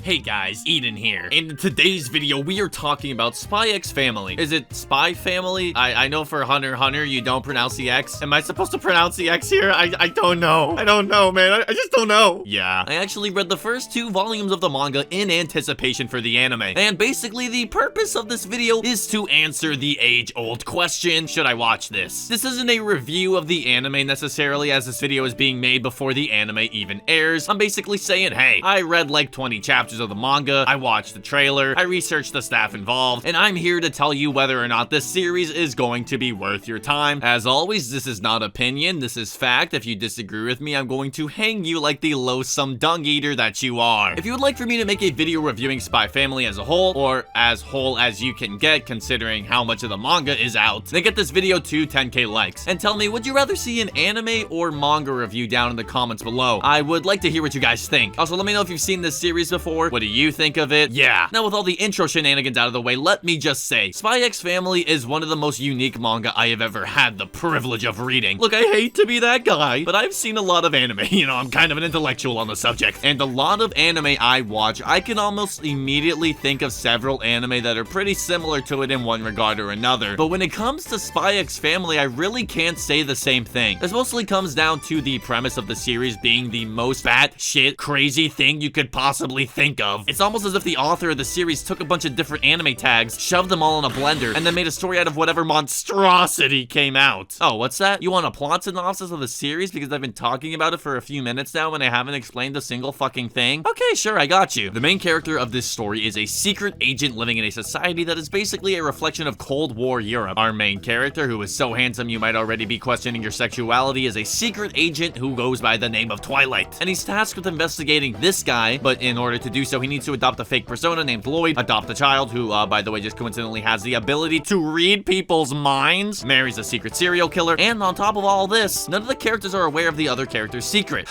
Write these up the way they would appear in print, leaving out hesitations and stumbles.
Hey guys, Eden here. In today's video, we are talking about Spy X Family. Is it Spy Family? I know for Hunter x Hunter, you don't pronounce the X. Am I supposed to pronounce the X here? I don't know. I don't know, man. I just don't know. Yeah. I actually read the first 2 volumes of the manga in anticipation for the anime. And basically, the purpose of this video is to answer the age-old question, should I watch this? This isn't a review of the anime necessarily, as this video is being made before the anime even airs. I'm basically saying, hey, I read like 20 chapters of the manga, I watched the trailer, I researched the staff involved, and I'm here to tell you whether or not this series is going to be worth your time. As always, this is not opinion, this is fact. If you disagree with me, I'm going to hang you like the loathsome dung eater that you are. If you would like for me to make a video reviewing Spy Family as a whole, or as whole as you can get considering how much of the manga is out, then get this video to 10k likes. And tell me, would you rather see an anime or manga review down in the comments below? I would like to hear what you guys think. Also, let me know if you've seen this series before. What do you think of it? Yeah. Now, with all the intro shenanigans out of the way, let me just say, Spy X Family is one of the most unique manga I have ever had the privilege of reading. Look, I hate to be that guy, but I've seen a lot of anime. You know, I'm kind of an intellectual on the subject. And a lot of anime I watch, I can almost immediately think of several anime that are pretty similar to it in one regard or another. But when it comes to Spy X Family, I really can't say the same thing. This mostly comes down to the premise of the series being the most batshit crazy thing you could possibly think of. It's almost as if the author of the series took a bunch of different anime tags, shoved them all in a blender, and then made a story out of whatever monstrosity came out. Oh, what's that? You want a plot synopsis of the series because I've been talking about it for a few minutes now and I haven't explained a single fucking thing? Okay, sure, I got you. The main character of this story is a secret agent living in a society that is basically a reflection of Cold War Europe. Our main character, who is so handsome you might already be questioning your sexuality, is a secret agent who goes by the name of Twilight. And he's tasked with investigating this guy, but in order to do so, he needs to adopt a fake persona named Lloyd, adopt a child who, by the way, just coincidentally has the ability to read people's minds, marries a secret serial killer, and on top of all this, none of the characters are aware of the other character's secret.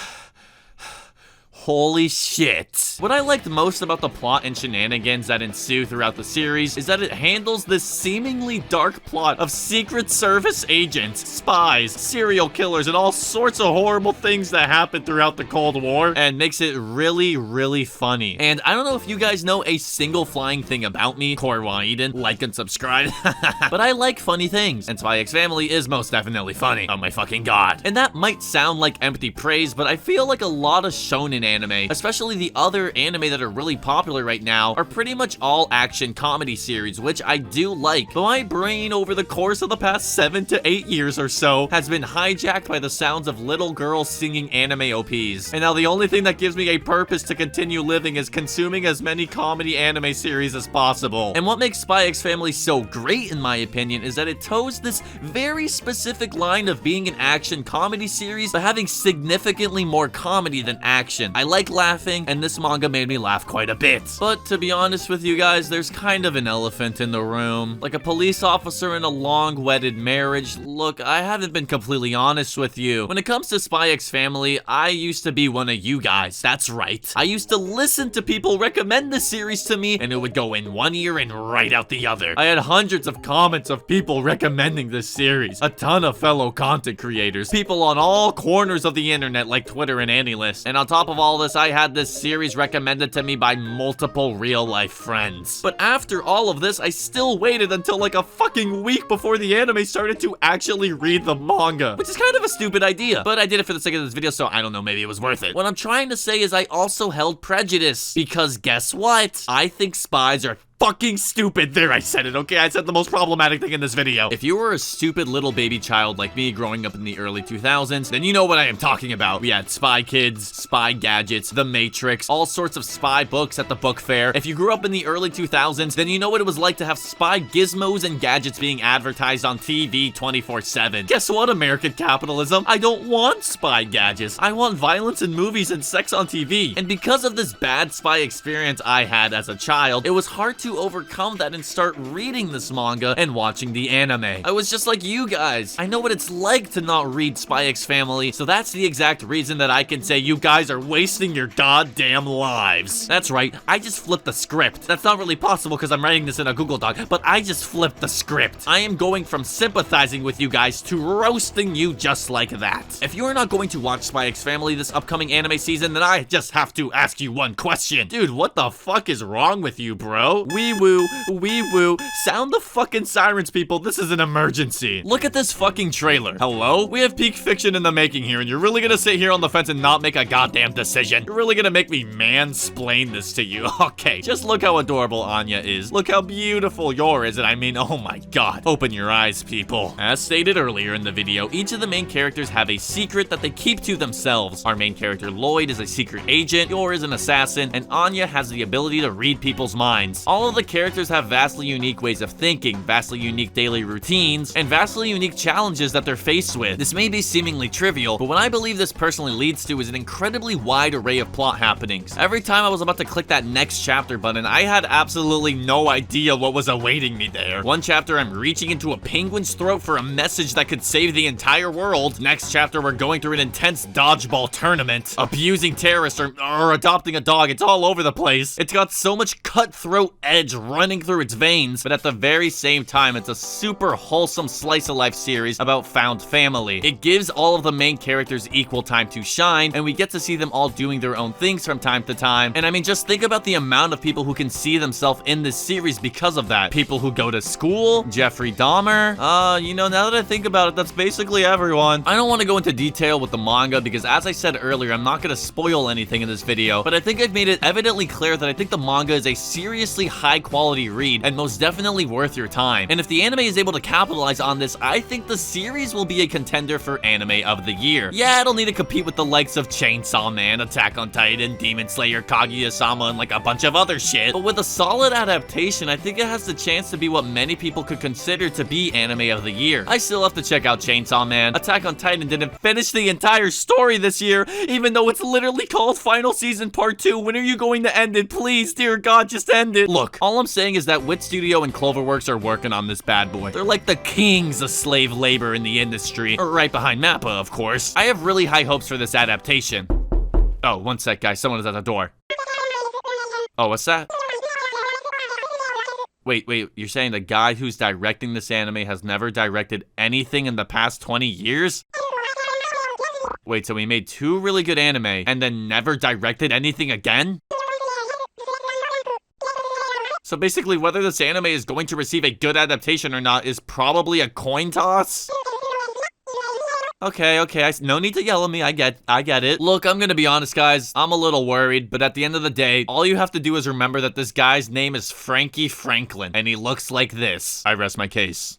Holy shit. What I liked most about the plot and shenanigans that ensue throughout the series is that it handles this seemingly dark plot of Secret Service agents, spies, serial killers, and all sorts of horrible things that happened throughout the Cold War and makes it really, really funny. And I don't know if you guys know a single flying thing about me, KorewaEden, like and subscribe, but I like funny things, and Spy X Family is most definitely funny. Oh my fucking god. And that might sound like empty praise, but I feel like a lot of shonen anime, especially the other anime that are really popular right now, are pretty much all action comedy series, which I do like. But my brain over the course of the past 7 to 8 years or so has been hijacked by the sounds of little girls singing anime OPs. And now the only thing that gives me a purpose to continue living is consuming as many comedy anime series as possible. And what makes Spy X Family so great, in my opinion, is that it toes this very specific line of being an action comedy series, but having significantly more comedy than action. I like laughing, and this manga made me laugh quite a bit. But to be honest with you guys, there's kind of an elephant in the room. Like a police officer in a long-wedded marriage. Look, I haven't been completely honest with you. When it comes to Spy X Family, I used to be one of you guys. That's right. I used to listen to people recommend the series to me, and it would go in one ear and right out the other. I had hundreds of comments of people recommending this series. A ton of fellow content creators. People on all corners of the internet like Twitter and AnyList. And on top of all this, I had this series recommended to me by multiple real-life friends. But after all of this, I still waited until like a fucking week before the anime started to actually read the manga, which is kind of a stupid idea, but I did it for the sake of this video, so I don't know, maybe it was worth it. What I'm trying to say is I also held prejudice, because guess what? I think spies are fucking stupid. There, I said it, okay? I said the most problematic thing in this video. If you were a stupid little baby child like me growing up in the early 2000s, then you know what I am talking about. We had Spy Kids, Spy Gadgets, The Matrix, all sorts of spy books at the book fair. If you grew up in the early 2000s, then you know what it was like to have spy gizmos and gadgets being advertised on TV 24/7. Guess what, American capitalism? I don't want spy gadgets. I want violence in movies and sex on TV. And because of this bad spy experience I had as a child, it was hard to to overcome that and start reading this manga and watching the anime. I was just like you guys. I know what it's like to not read Spy X Family, so that's the exact reason that I can say you guys are wasting your goddamn lives. That's right, I just flipped the script. That's not really possible because I'm writing this in a Google Doc, but I just flipped the script. I am going from sympathizing with you guys to roasting you just like that. If you're not going to watch Spy X Family this upcoming anime season, then I just have to ask you one question. Dude, what the fuck is wrong with you, bro? Wee woo, sound the fucking sirens, people. This is an emergency. Look at this fucking trailer. Hello? We have peak fiction in the making here, and you're really gonna sit here on the fence and not make a goddamn decision? You're really gonna make me mansplain this to you? Okay, just look how adorable Anya is. Look how beautiful Yor is, and I mean, oh my god. Open your eyes, people. As stated earlier in the video, each of the main characters have a secret that they keep to themselves. Our main character Lloyd is a secret agent, Yor is an assassin, and Anya has the ability to read people's minds. All of the characters have vastly unique ways of thinking, vastly unique daily routines, and vastly unique challenges that they're faced with. This may be seemingly trivial, but what I believe this personally leads to is an incredibly wide array of plot happenings. Every time I was about to click that next chapter button, I had absolutely no idea what was awaiting me there. One chapter, I'm reaching into a penguin's throat for a message that could save the entire world. Next chapter, we're going through an intense dodgeball tournament, abusing terrorists or adopting a dog. It's all over the place. It's got so much cutthroat edge running through its veins, but at the very same time, it's a super wholesome slice of life series about found family. It gives all of the main characters equal time to shine, and we get to see them all doing their own things from time to time. And I mean, just think about the amount of people who can see themselves in this series because of that. People who go to school, Jeffrey Dahmer, you know, now that I think about it, that's basically everyone. I don't want to go into detail with the manga because, as I said earlier, I'm not going to spoil anything in this video, but I think I've made it evidently clear that I think the manga is a seriously high quality read and most definitely worth your time. And if the anime is able to capitalize on this, I think the series will be a contender for anime of the year. Yeah, it'll need to compete with the likes of Chainsaw Man, Attack on Titan, Demon Slayer, Kaguya-sama, and like a bunch of other shit. But with a solid adaptation, I think it has the chance to be what many people could consider to be anime of the year. I still have to check out Chainsaw Man. Attack on Titan didn't finish the entire story this year, even though it's literally called Final Season Part 2. When are you going to end it? Please, dear God, just end it. Look, all I'm saying is that Wit Studio and Cloverworks are working on this bad boy. They're like the kings of slave labor in the industry. Right behind Mappa, of course. I have really high hopes for this adaptation. Oh, one sec, guys. Someone is at the door. Oh, what's that? Wait, you're saying the guy who's directing this anime has never directed anything in the past 20 years? Wait, so he made 2 really good anime and then never directed anything again? So basically, whether this anime is going to receive a good adaptation or not is probably a coin toss? Okay, no need to yell at me, I get it. Look, I'm gonna be honest, guys, I'm a little worried, but at the end of the day, all you have to do is remember that this guy's name is Frankie Franklin, and he looks like this. I rest my case.